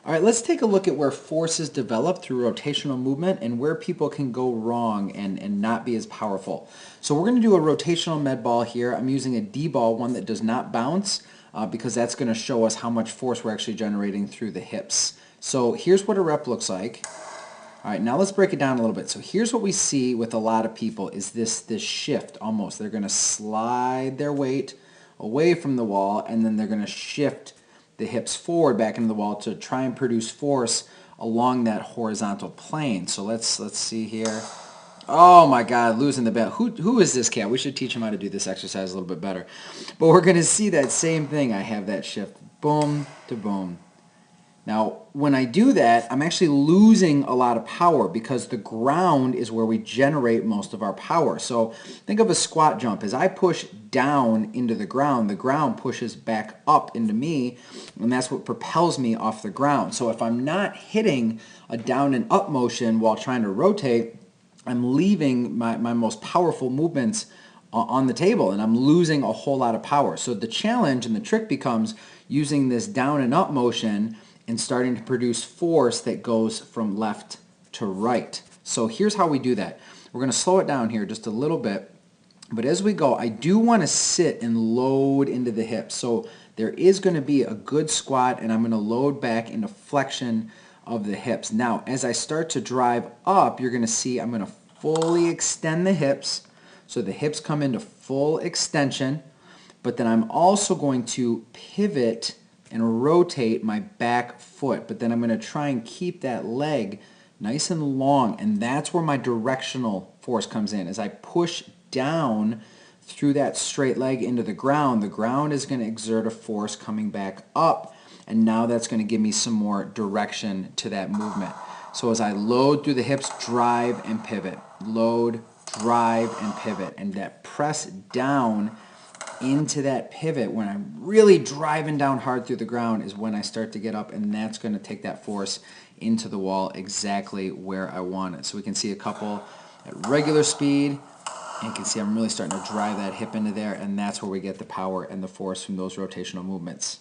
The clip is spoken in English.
All right, let's take a look at where force is developed through rotational movement and where people can go wrong and not be as powerful. So we're going to do a rotational med ball here. I'm using a D ball, one that does not bounce, because that's going to show us how much force we're actually generating through the hips. So here's what a rep looks like. All right, now let's break it down a little bit. So here's what we see with a lot of people is this shift almost. They're going to slide their weight away from the wall, and then they're going to shift the hips forward back into the wall to try and produce force along that horizontal plane. So let's see here. Oh my God, losing the bet. Who is this cat? We should teach him how to do this exercise a little bit better. But we're going to see that same thing. I have that shift, boom to boom. Now, when I do that, I'm actually losing a lot of power because the ground is where we generate most of our power. So think of a squat jump. As I push down into the ground pushes back up into me, and that's what propels me off the ground. So if I'm not hitting a down and up motion while trying to rotate, I'm leaving my most powerful movements on the table, and I'm losing a whole lot of power. So the challenge and the trick becomes using this down and up motion and starting to produce force that goes from left to right. So here's how we do that. We're going to slow it down here just a little bit, but as we go, I do want to sit and load into the hips. So there is going to be a good squat, and I'm going to load back into flexion of the hips. Now, as I start to drive up, you're going to see I'm going to fully extend the hips. So the hips come into full extension, but then I'm also going to pivot and rotate my back foot, but then I'm going to try and keep that leg nice and long, and that's where my directional force comes in. As I push down through that straight leg into the ground is going to exert a force coming back up, and now that's going to give me some more direction to that movement. So as I load through the hips, drive and pivot, load, drive and pivot, and that press down into that pivot when I'm really driving down hard through the ground is when I start to get up, and that's going to take that force into the wall exactly where I want it. So we can see a couple at regular speed, and you can see I'm really starting to drive that hip into there, and that's where we get the power and the force from those rotational movements.